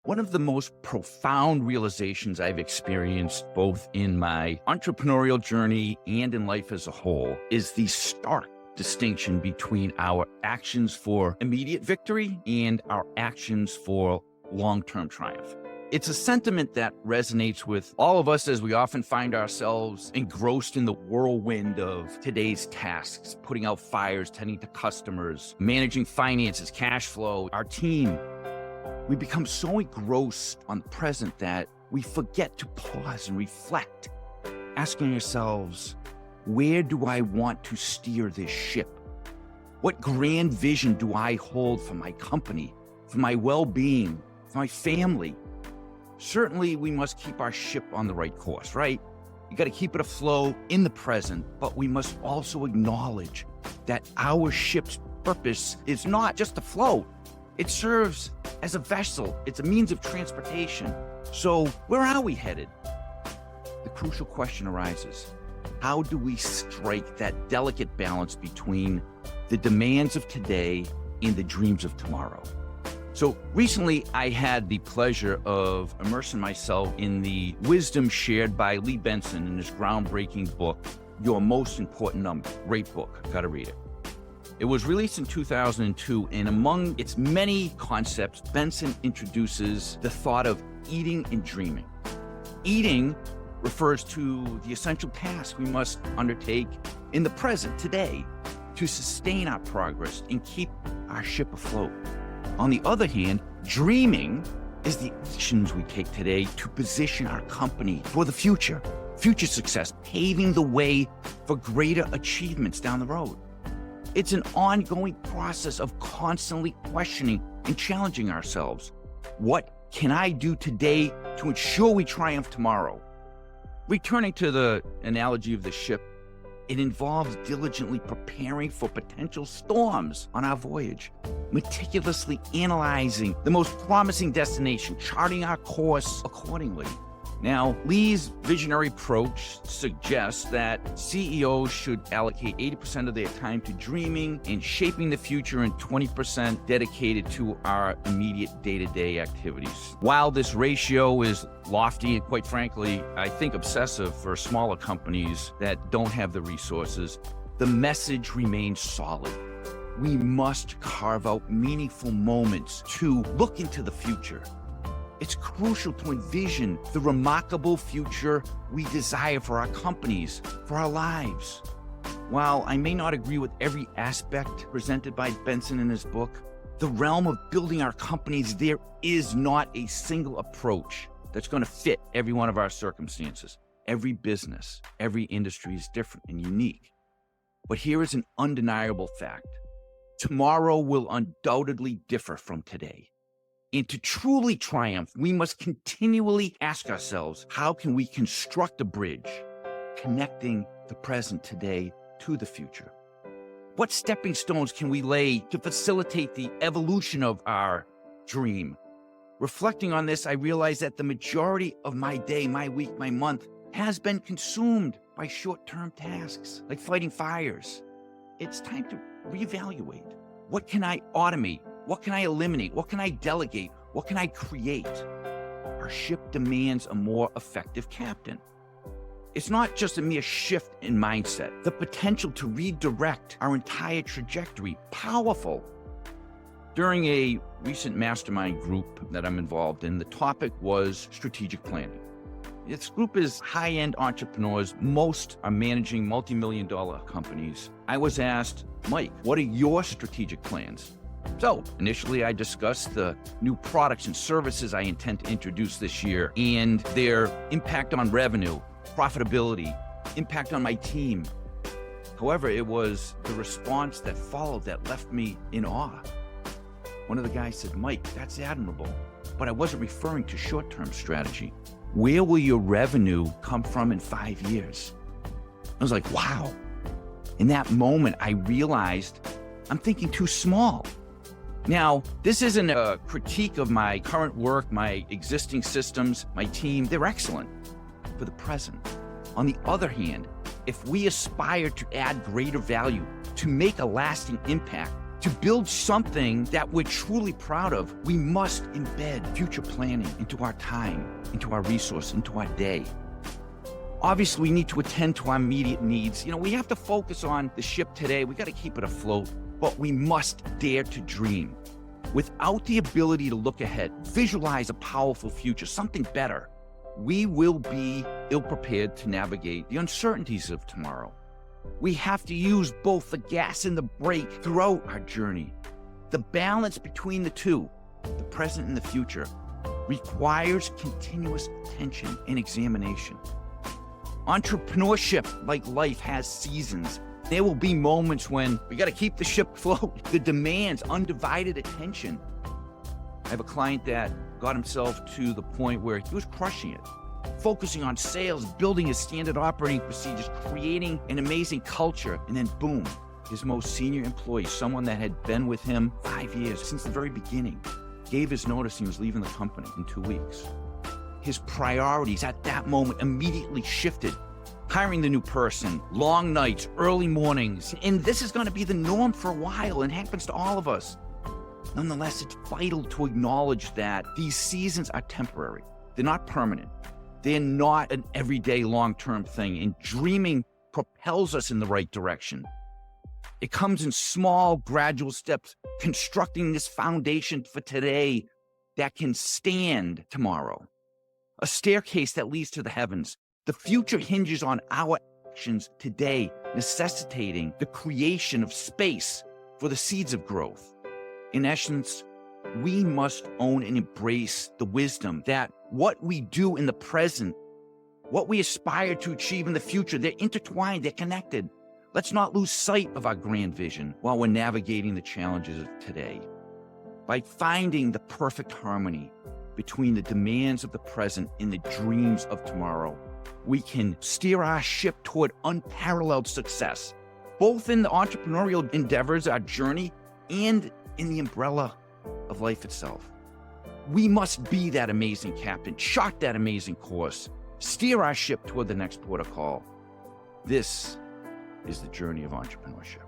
One of the most profound realizations I've experienced both in my entrepreneurial journey and in life as a whole is the stark distinction between our actions for immediate victory and our actions for long-term triumph. It's a sentiment that resonates with all of us as we often find ourselves engrossed in the whirlwind of today's tasks, putting out fires, tending to customers, managing finances, cash flow, our team. We become so engrossed on the present that we forget to pause and reflect, asking ourselves, where do I want to steer this ship? What grand vision do I hold for my company, for my well-being, for my family? Certainly, we must keep our ship on the right course, right? You got to keep it afloat in the present, but we must also acknowledge that our ship's purpose is not just to float. It serves as a vessel. It's a means of transportation. So where are we headed? The crucial question arises. How do we strike that delicate balance between the demands of today and the dreams of tomorrow? So recently, I had the pleasure of immersing myself in the wisdom shared by Lee Benson in his groundbreaking book, Your Most Important Number. Great book. Gotta read it. It was released in 2002, and among its many concepts, Benson introduces the thought of eating and dreaming. Eating refers to the essential tasks we must undertake in the present, today, to sustain our progress and keep our ship afloat. On the other hand, dreaming is the actions we take today to position our company for the future success, paving the way for greater achievements down the road. It's an ongoing process of constantly questioning and challenging ourselves. What can I do today to ensure we triumph tomorrow? Returning to the analogy of the ship, it involves diligently preparing for potential storms on our voyage, meticulously analyzing the most promising destination, charting our course accordingly. Now, Lee's visionary approach suggests that CEOs should allocate 80% of their time to dreaming and shaping the future and 20% dedicated to our immediate day-to-day activities. While this ratio is lofty and, quite frankly, I think obsessive for smaller companies that don't have the resources, the message remains solid. We must carve out meaningful moments to look into the future. It's crucial to envision the remarkable future we desire for our companies, for our lives. While I may not agree with every aspect presented by Benson in his book, the realm of building our companies, there is not a single approach that's going to fit every one of our circumstances. Every business, every industry is different and unique. But here is an undeniable fact. Tomorrow will undoubtedly differ from today. And to truly triumph, we must continually ask ourselves, how can we construct a bridge connecting the present today to the future? What stepping stones can we lay to facilitate the evolution of our dream? Reflecting on this, I realize that the majority of my day, my week, my month has been consumed by short-term tasks like fighting fires. It's time to reevaluate. What can I automate? What can I eliminate? What can I delegate? What can I create? Our ship demands a more effective captain. It's not just a mere shift in mindset, the potential to redirect our entire trajectory, powerful. During a recent mastermind group that I'm involved in, the topic was strategic planning. This group is high-end entrepreneurs. Most are managing multi-million-dollar companies. I was asked, Mike, what are your strategic plans? So initially, I discussed the new products and services I intend to introduce this year and their impact on revenue, profitability, impact on my team. However, it was the response that followed that left me in awe. One of the guys said, Mike, that's admirable, but I wasn't referring to short-term strategy. Where will your revenue come from in 5 years? I was like, wow. In that moment, I realized I'm thinking too small. Now, this isn't a critique of my current work, my existing systems, my team. They're excellent for the present. On the other hand, if we aspire to add greater value, to make a lasting impact, To build something that we're truly proud of, we must embed future planning into our time, into our resource, into our day. Obviously, we need to attend to our immediate needs. We have to focus on the ship today. We got to keep it afloat, but we must dare to dream. Without the ability to look ahead, visualize a powerful future, something better, we will be ill-prepared to navigate the uncertainties of tomorrow. We have to use both the gas and the brake throughout our journey. The balance between the two, the present and the future, requires continuous attention and examination. Entrepreneurship, like life, has seasons. There will be moments when we got to keep the ship afloat. The demands undivided attention. I have a client that got himself to the point where he was crushing it, focusing on sales, building his standard operating procedures, creating an amazing culture, and then boom, his most senior employee, someone that had been with him 5 years since the very beginning, gave his notice and he was leaving the company in 2 weeks. His priorities at that moment immediately shifted. Hiring the new person, long nights, early mornings, and this is going to be the norm for a while and happens to all of us. Nonetheless, it's vital to acknowledge that these seasons are temporary. They're not permanent. They're not an everyday long-term thing, and dreaming propels us in the right direction. It comes in small, gradual steps, constructing this foundation for today that can stand tomorrow. A staircase that leads to the heavens. The future hinges on our actions today, necessitating the creation of space for the seeds of growth. In essence, we must own and embrace the wisdom that what we do in the present, what we aspire to achieve in the future, they're intertwined, they're connected. Let's not lose sight of our grand vision while we're navigating the challenges of today. By finding the perfect harmony between the demands of the present and the dreams of tomorrow, we can steer our ship toward unparalleled success, both in the entrepreneurial endeavors, our journey, and in the umbrella of life itself. We must be that amazing captain, chart that amazing course, steer our ship toward the next port of call. This is the journey of entrepreneurship.